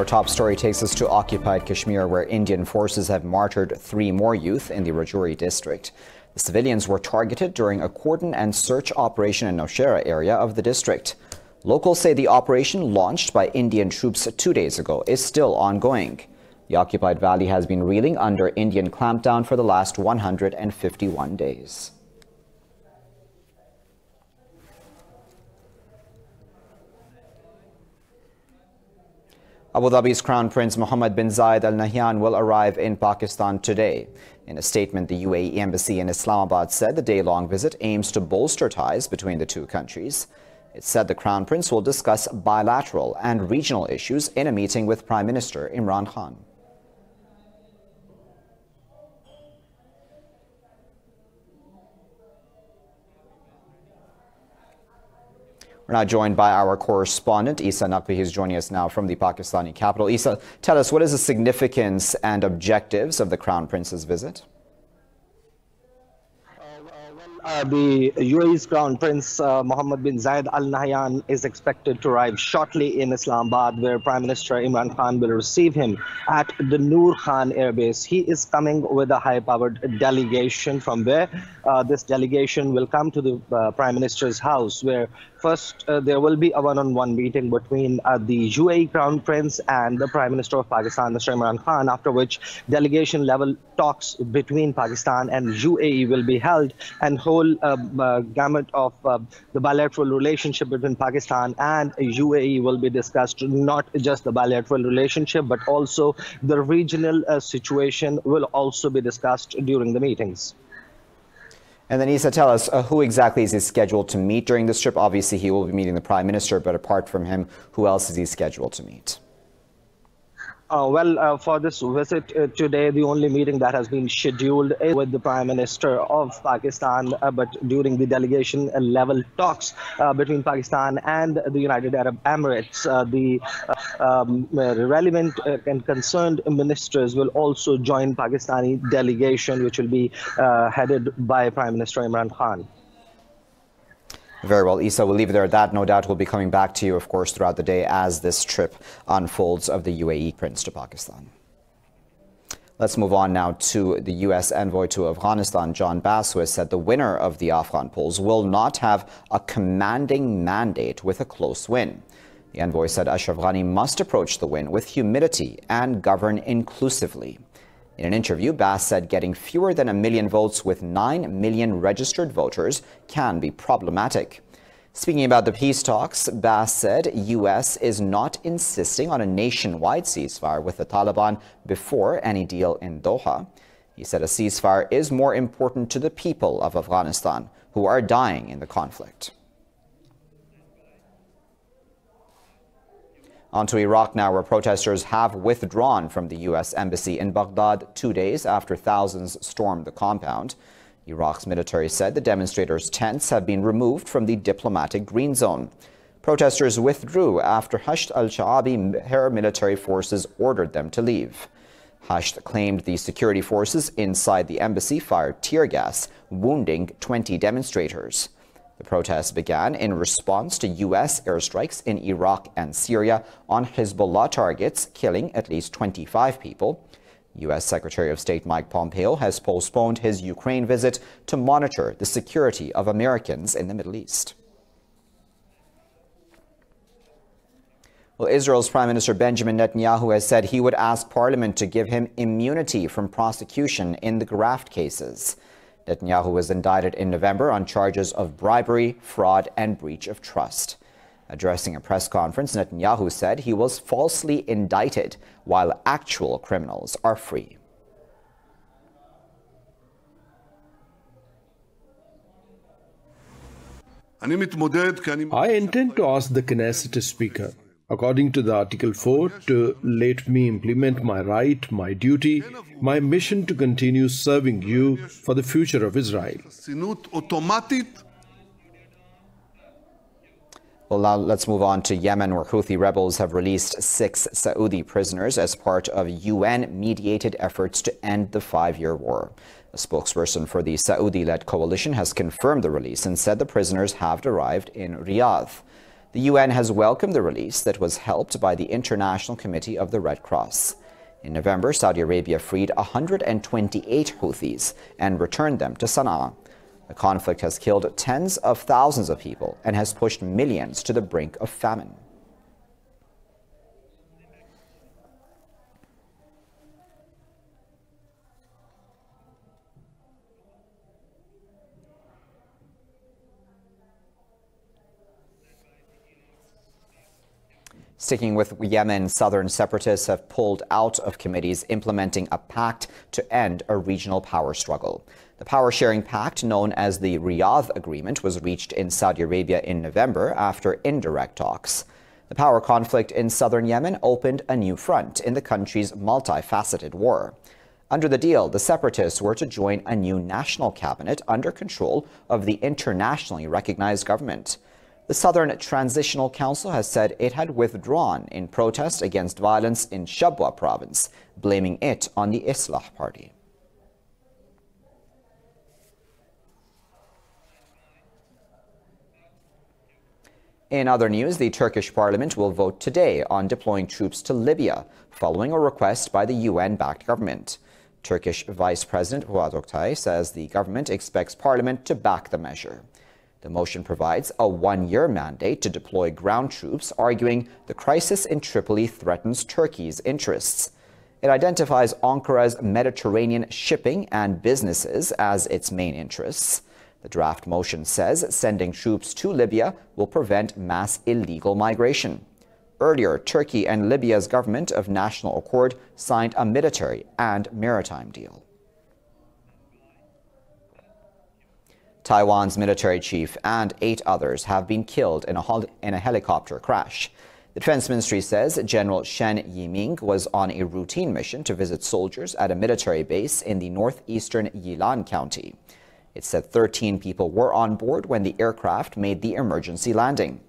Our top story takes us to occupied Kashmir, where Indian forces have martyred 3 more youth in the Rajouri district. The civilians were targeted during a cordon and search operation in Nowshera area of the district. Locals say the operation, launched by Indian troops 2 days ago, is still ongoing. The occupied valley has been reeling under Indian clampdown for the last 151 days. Abu Dhabi's Crown Prince Mohammed bin Zayed Al Nahyan will arrive in Pakistan today. In a statement, the UAE Embassy in Islamabad said the day-long visit aims to bolster ties between the two countries. It said the Crown Prince will discuss bilateral and regional issues in a meeting with Prime Minister Imran Khan. We're now joined by our correspondent, Isa Naqvi, who's joining us now from the Pakistani capital. Isa, tell us, what is the significance and objectives of the Crown Prince's visit? The UAE's Crown Prince Mohammed bin Zayed Al Nahyan is expected to arrive shortly in Islamabad, where Prime Minister Imran Khan will receive him at the Noor Khan Air Base. He is coming with a high-powered delegation from where this delegation will come to the Prime Minister's house, where first there will be a one-on-one meeting between the UAE Crown Prince and the Prime Minister of Pakistan, Mr. Imran Khan, after which delegation-level talks between Pakistan and UAE will be held, and whole gamut of the bilateral relationship between Pakistan and UAE will be discussed. Not just the bilateral relationship, but also the regional situation will also be discussed during the meetings. And then, Isa, tell us, who exactly is he scheduled to meet during this trip? Obviously, he will be meeting the Prime Minister, but apart from him, who else is he scheduled to meet? For this visit today, the only meeting that has been scheduled is with the Prime Minister of Pakistan, but during the delegation level talks between Pakistan and the United Arab Emirates, the relevant and concerned ministers will also join Pakistani delegation, which will be headed by Prime Minister Imran Khan. Very well, Isa, we'll leave it there at that. No doubt we'll be coming back to you, of course, throughout the day as this trip unfolds of the UAE Prince to Pakistan. Let's move on now to the U.S. envoy to Afghanistan, John Bass, who has said the winner of the Afghan polls will not have a commanding mandate with a close win. The envoy said Ashraf Ghani must approach the win with humility and govern inclusively. In an interview, Bass said getting fewer than 1 million votes with 9 million registered voters can be problematic. Speaking about the peace talks, Bass said U.S. is not insisting on a nationwide ceasefire with the Taliban before any deal in Doha. He said a ceasefire is more important to the people of Afghanistan, who are dying in the conflict. On to Iraq now, where protesters have withdrawn from the U.S. embassy in Baghdad 2 days after thousands stormed the compound. Iraq's military said the demonstrators' tents have been removed from the diplomatic green zone. Protesters withdrew after Hasht al-Sha'abi paramilitary forces ordered them to leave. Hasht claimed the security forces inside the embassy fired tear gas, wounding 20 demonstrators. The protests began in response to U.S. airstrikes in Iraq and Syria on Hezbollah targets, killing at least 25 people. U.S. Secretary of State Mike Pompeo has postponed his Ukraine visit to monitor the security of Americans in the Middle East. Well, Israel's Prime Minister Benjamin Netanyahu has said he would ask Parliament to give him immunity from prosecution in the graft cases. Netanyahu was indicted in November on charges of bribery, fraud, and breach of trust. Addressing a press conference, Netanyahu said he was falsely indicted while actual criminals are free. I intend to ask the Knesset Speaker, according to the Article 4, to let me implement my right, my duty, my mission to continue serving you for the future of Israel. Well, now let's move on to Yemen, where Houthi rebels have released 6 Saudi prisoners as part of UN-mediated efforts to end the 5-year war. A spokesperson for the Saudi-led coalition has confirmed the release and said the prisoners have arrived in Riyadh. The UN has welcomed the release that was helped by the International Committee of the Red Cross. In November, Saudi Arabia freed 128 Houthis and returned them to Sana'a. The conflict has killed tens of thousands of people and has pushed millions to the brink of famine. Sticking with Yemen, southern separatists have pulled out of committees implementing a pact to end a regional power struggle. The power-sharing pact, known as the Riyadh Agreement, was reached in Saudi Arabia in November after indirect talks. The power conflict in southern Yemen opened a new front in the country's multifaceted war. Under the deal, the separatists were to join a new national cabinet under control of the internationally recognized government. The Southern Transitional Council has said it had withdrawn in protest against violence in Shabwa province, blaming it on the Islah Party. In other news, the Turkish parliament will vote today on deploying troops to Libya, following a request by the UN-backed government. Turkish Vice President Fuat Oktay says the government expects parliament to back the measure. The motion provides a one-year mandate to deploy ground troops, arguing the crisis in Tripoli threatens Turkey's interests. It identifies Ankara's Mediterranean shipping and businesses as its main interests. The draft motion says sending troops to Libya will prevent mass illegal migration. Earlier, Turkey and Libya's government of national accord signed a military and maritime deal. Taiwan's military chief and 8 others have been killed in a helicopter crash. The Defense Ministry says General Shen Yiming was on a routine mission to visit soldiers at a military base in the northeastern Yilan County. It said 13 people were on board when the aircraft made the emergency landing.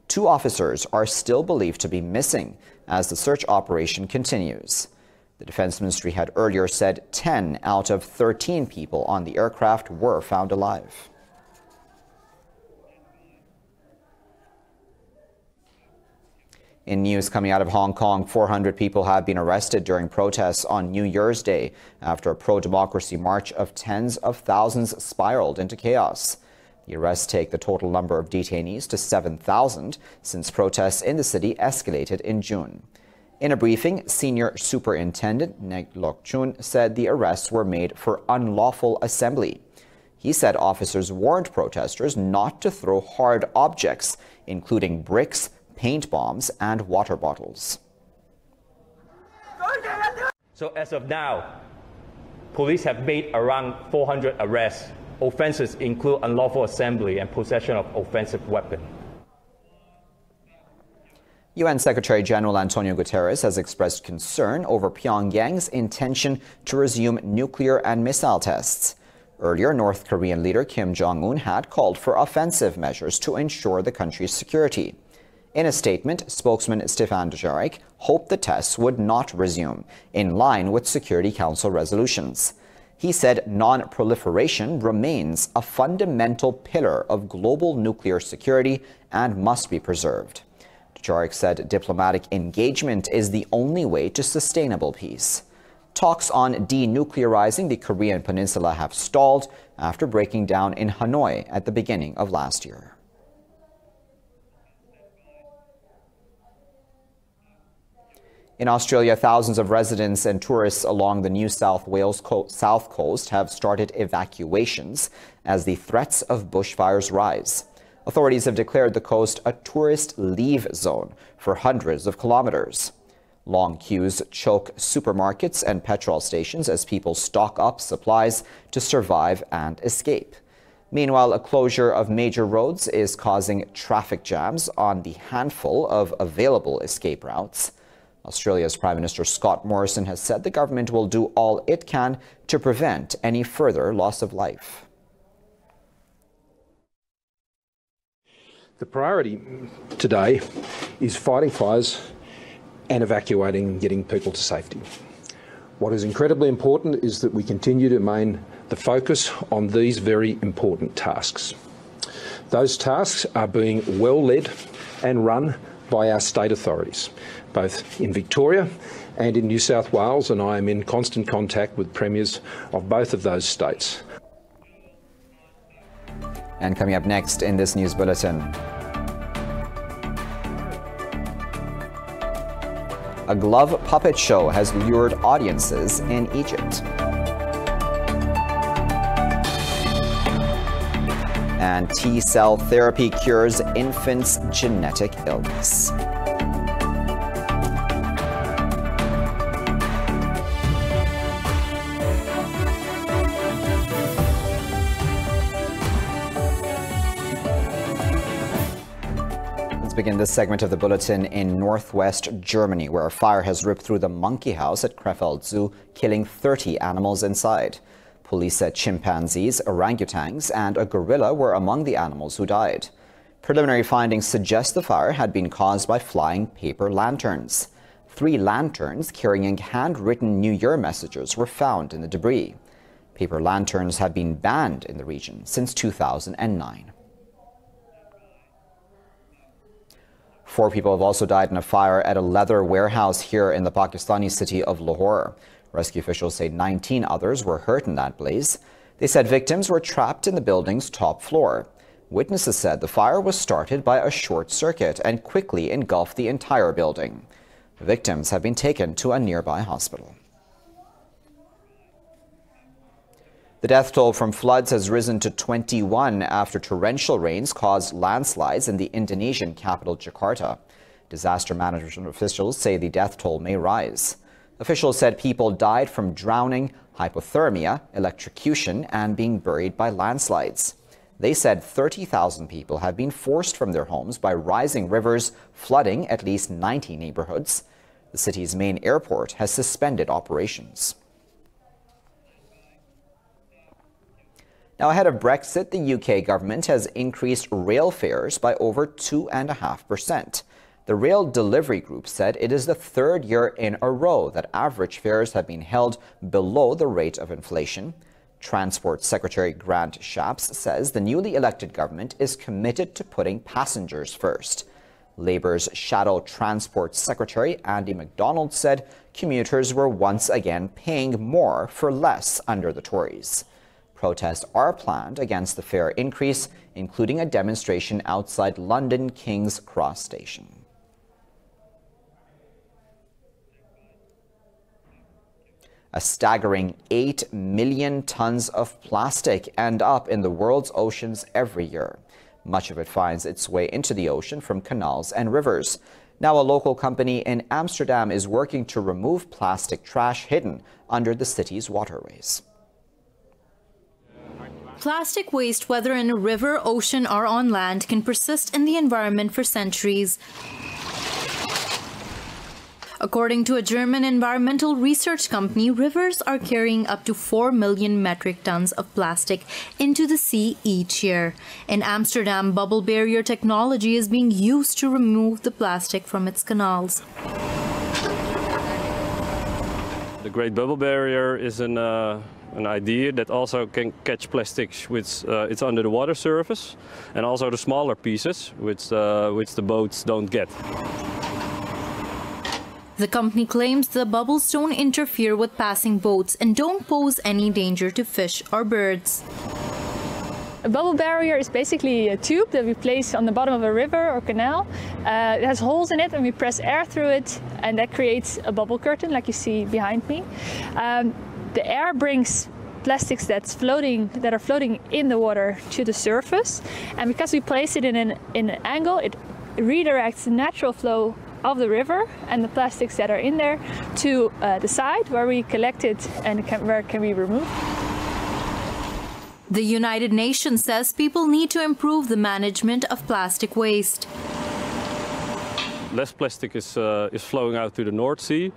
2 officers are still believed to be missing as the search operation continues. The Defense Ministry had earlier said 10 out of 13 people on the aircraft were found alive. In news coming out of Hong Kong, 400 people have been arrested during protests on New Year's Day after a pro-democracy march of tens of thousands spiraled into chaos. The arrests take the total number of detainees to 7,000 since protests in the city escalated in June. In a briefing, Senior Superintendent Neg Lok Chun said the arrests were made for unlawful assembly. He said officers warned protesters not to throw hard objects, including bricks, paint bombs, and water bottles. So as of now, police have made around 400 arrests. Offenses include unlawful assembly and possession of offensive weapon. UN Secretary General Antonio Guterres has expressed concern over Pyongyang's intention to resume nuclear and missile tests. Earlier, North Korean leader Kim Jong-un had called for offensive measures to ensure the country's security. In a statement, spokesman Stefan Dujarric hoped the tests would not resume, in line with Security Council resolutions. He said non-proliferation remains a fundamental pillar of global nuclear security and must be preserved. Dujarric said diplomatic engagement is the only way to sustainable peace. Talks on denuclearizing the Korean peninsula have stalled after breaking down in Hanoi at the beginning of last year. In Australia, thousands of residents and tourists along the New South Wales south coast have started evacuations as the threats of bushfires rise. Authorities have declared the coast a tourist leave zone for hundreds of kilometers. Long queues choke supermarkets and petrol stations as people stock up supplies to survive and escape. Meanwhile, a closure of major roads is causing traffic jams on the handful of available escape routes. Australia's Prime Minister Scott Morrison has said the government will do all it can to prevent any further loss of life. The priority today is fighting fires and evacuating and getting people to safety. What is incredibly important is that we continue to maintain the focus on these very important tasks. Those tasks are being well led and run by our state authorities, both in Victoria and in New South Wales, and I am in constant contact with premiers of both of those states. And coming up next in this news bulletin, a glove puppet show has lured audiences in Egypt. And T-cell therapy cures infants' genetic illness. Let's begin this segment of the bulletin in northwest Germany, where a fire has ripped through the monkey house at Krefeld Zoo, killing 30 animals inside. Police said chimpanzees, orangutans, and a gorilla were among the animals who died. Preliminary findings suggest the fire had been caused by flying paper lanterns. 3 lanterns carrying handwritten New Year messages were found in the debris. Paper lanterns have been banned in the region since 2009. 4 people have also died in a fire at a leather warehouse here in the Pakistani city of Lahore. Rescue officials say 19 others were hurt in that blaze. They said victims were trapped in the building's top floor. Witnesses said the fire was started by a short circuit and quickly engulfed the entire building. Victims have been taken to a nearby hospital. The death toll from floods has risen to 21 after torrential rains caused landslides in the Indonesian capital, Jakarta. Disaster management officials say the death toll may rise. Officials said people died from drowning, hypothermia, electrocution, and being buried by landslides. They said 30,000 people have been forced from their homes by rising rivers, flooding at least 90 neighborhoods. The city's main airport has suspended operations. Now, ahead of Brexit, the UK government has increased rail fares by over 2.5%. The Rail Delivery Group said it is the 3rd year in a row that average fares have been held below the rate of inflation. Transport Secretary Grant Shapps says the newly elected government is committed to putting passengers first. Labour's Shadow Transport Secretary Andy MacDonald said commuters were once again paying more for less under the Tories. Protests are planned against the fare increase, including a demonstration outside London King's Cross Station. A staggering 8 million tons of plastic end up in the world's oceans every year. Much of it finds its way into the ocean from canals and rivers. Now, a local company in Amsterdam is working to remove plastic trash hidden under the city's waterways. Plastic waste, whether in a river, ocean, or on land, can persist in the environment for centuries. According to a German environmental research company, rivers are carrying up to 4 million metric tons of plastic into the sea each year. In Amsterdam, bubble barrier technology is being used to remove the plastic from its canals. The Great Bubble Barrier is an idea that also can catch plastics which it's under the water surface, and also the smaller pieces which the boats don't get. The company claims the bubbles don't interfere with passing boats and don't pose any danger to fish or birds. A bubble barrier is basically a tube that we place on the bottom of a river or canal. It has holes in it and we press air through it, and that creates a bubble curtain like you see behind me. The air brings plastics that are floating in the water to the surface, and because we place it in an angle, it redirects the natural flow of the river and the plastics that are in there to the side where we collect it and where it can be removed. The United Nations says people need to improve the management of plastic waste. Less plastic is flowing out to the North Sea,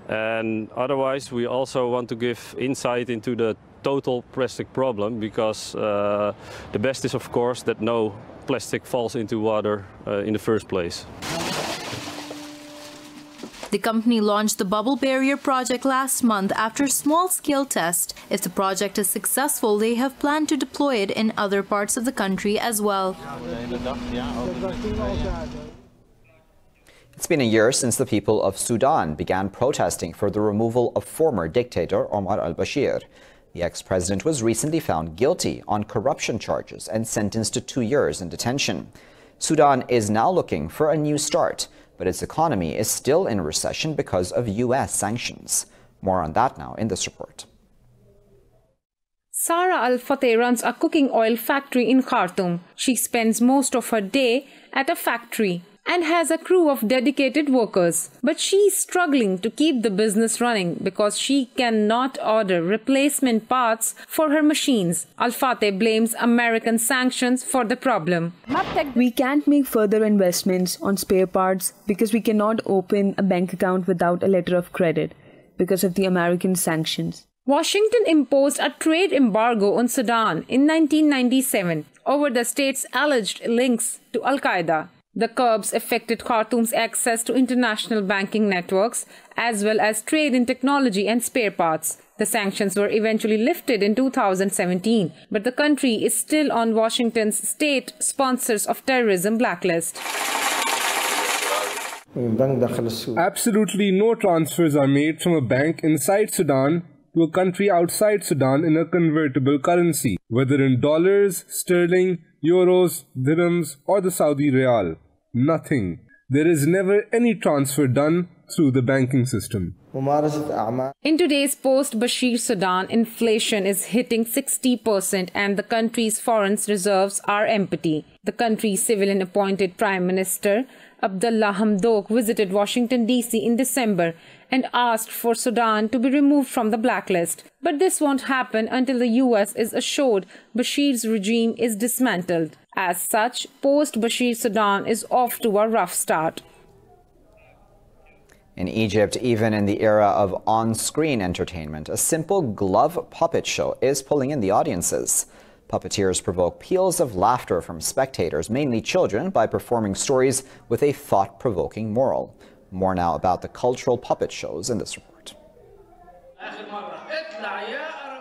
and otherwise we also want to give insight into the total plastic problem, because the best is of course that no plastic falls into water in the first place. The company launched the bubble barrier project last month after a small-scale test. If the project is successful, they have planned to deploy it in other parts of the country as well. It's been a year since the people of Sudan began protesting for the removal of former dictator Omar al-Bashir. The ex-president was recently found guilty on corruption charges and sentenced to 2 years in detention. Sudan is now looking for a new start, but its economy is still in recession because of U.S. sanctions. More on that now in this report. Sara Al-Fateh runs a cooking oil factory in Khartoum. She spends most of her day at a factory and has a crew of dedicated workers. But she's struggling to keep the business running because she cannot order replacement parts for her machines. Al-Fateh blames American sanctions for the problem. We can't make further investments on spare parts because we cannot open a bank account without a letter of credit because of the American sanctions. Washington imposed a trade embargo on Sudan in 1997 over the state's alleged links to Al-Qaeda. The curbs affected Khartoum's access to international banking networks, as well as trade in technology and spare parts. The sanctions were eventually lifted in 2017, but the country is still on Washington's state sponsors of terrorism blacklist. Absolutely no transfers are made from a bank inside Sudan to a country outside Sudan in a convertible currency, whether in dollars, sterling, euros, dirhams, or the Saudi riyal. Nothing. There is never any transfer done through the banking system. In today's post-Bashir Sudan, inflation is hitting 60% and the country's foreign reserves are empty. The country's civilian-appointed Prime Minister, Abdullah Hamdok, visited Washington, D.C. in December and asked for Sudan to be removed from the blacklist. But this won't happen until the U.S. is assured Bashir's regime is dismantled. As such, post-Bashir Sudan is off to a rough start. In Egypt, even in the era of on-screen entertainment, a simple glove puppet show is pulling in the audiences. Puppeteers provoke peals of laughter from spectators, mainly children, by performing stories with a thought-provoking moral. More now about the cultural puppet shows in this report.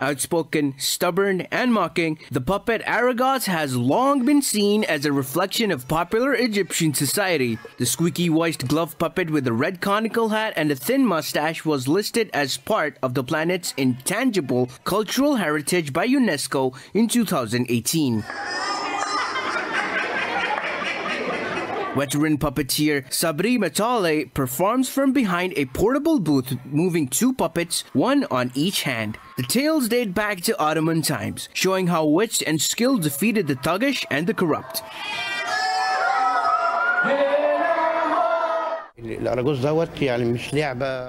Outspoken, stubborn, and mocking, the puppet Aragos has long been seen as a reflection of popular Egyptian society. The squeaky-voiced glove puppet with a red conical hat and a thin mustache was listed as part of the planet's intangible cultural heritage by UNESCO in 2018. Veteran puppeteer Sabri Matale performs from behind a portable booth, moving 2 puppets, one on each hand. The tales date back to Ottoman times, showing how wit and skill defeated the thuggish and the corrupt.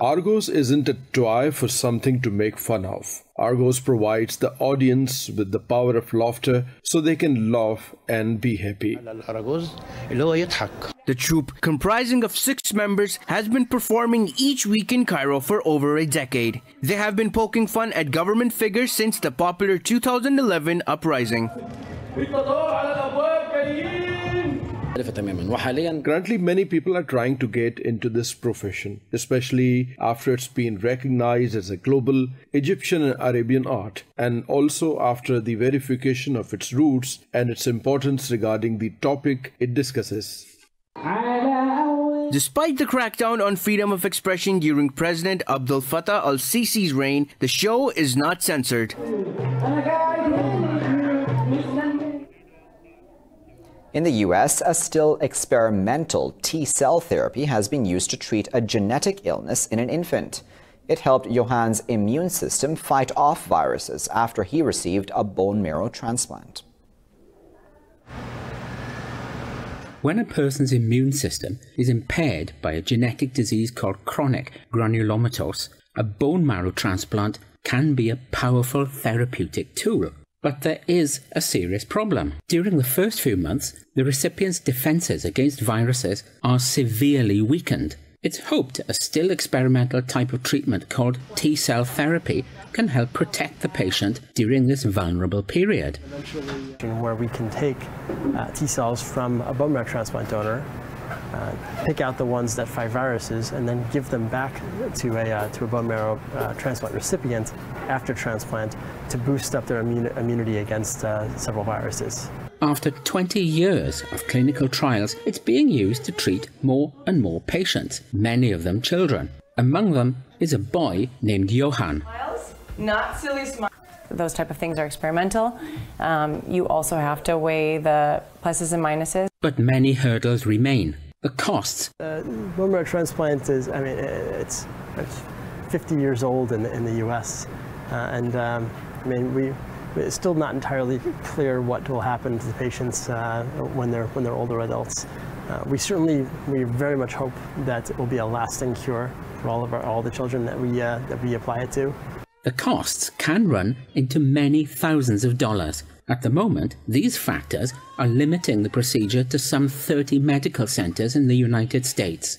Argos isn't a toy for something to make fun of. Argos provides the audience with the power of laughter so they can laugh and be happy. The troupe, comprising of 6 members, has been performing each week in Cairo for over a decade. They have been poking fun at government figures since the popular 2011 uprising. Currently, many people are trying to get into this profession, especially after it's been recognized as a global Egyptian and Arabian art, and also after the verification of its roots and its importance regarding the topic it discusses. Despite the crackdown on freedom of expression during President Abdel Fattah al-Sisi's reign, the show is not censored. In the U.S., a still experimental T-cell therapy has been used to treat a genetic illness in an infant. It helped Johan's immune system fight off viruses after he received a bone marrow transplant. When a person's immune system is impaired by a genetic disease called chronic granulomatous, a bone marrow transplant can be a powerful therapeutic tool. But there is a serious problem. During the first few months, the recipient's defenses against viruses are severely weakened. It's hoped a still experimental type of treatment called T-cell therapy can help protect the patient during this vulnerable period. Where we can take T-cells from a bone marrow transplant donor pick out the ones that fight viruses and then give them back to a bone marrow transplant recipient after transplant to boost up their immunity against several viruses. After 20 years of clinical trials, it's being used to treat more and more patients, many of them children. Among them is a boy named Johan. Not silly smiles. Those type of things are experimental. You also have to weigh the pluses and minuses. But many hurdles remain. The costs. Bone marrow transplant is, I mean, it's 50 years old in the U.S. I mean, it's still not entirely clear what will happen to the patients when they're older adults. We very much hope that it will be a lasting cure for all the children that we apply it to. The costs can run into many thousands of dollars. At the moment, these factors are limiting the procedure to some 30 medical centers in the United States.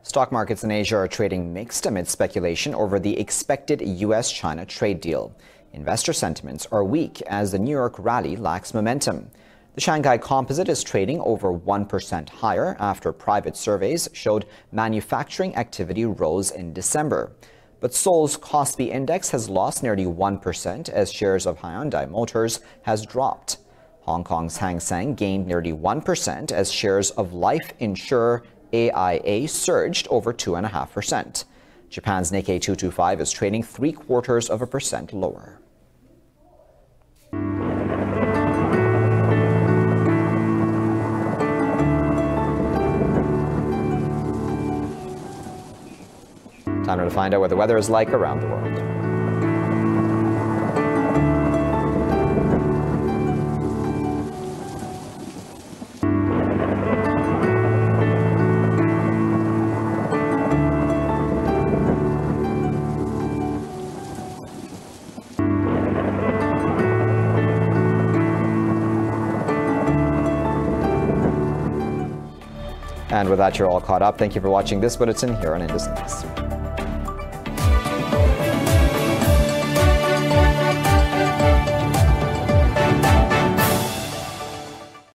Stock markets in Asia are trading mixed amid speculation over the expected U.S.-China trade deal. Investor sentiments are weak as the New York rally lacks momentum. The Shanghai Composite is trading over 1% higher after private surveys showed manufacturing activity rose in December. But Seoul's Kospi Index has lost nearly 1% as shares of Hyundai Motors has dropped. Hong Kong's Hang Seng gained nearly 1% as shares of life insurer AIA surged over 2.5%. Japan's Nikkei 225 is trading 0.75% lower. Time to find out what the weather is like around the world. And with that, you're all caught up. Thank you for watching this bulletin here on Indus News.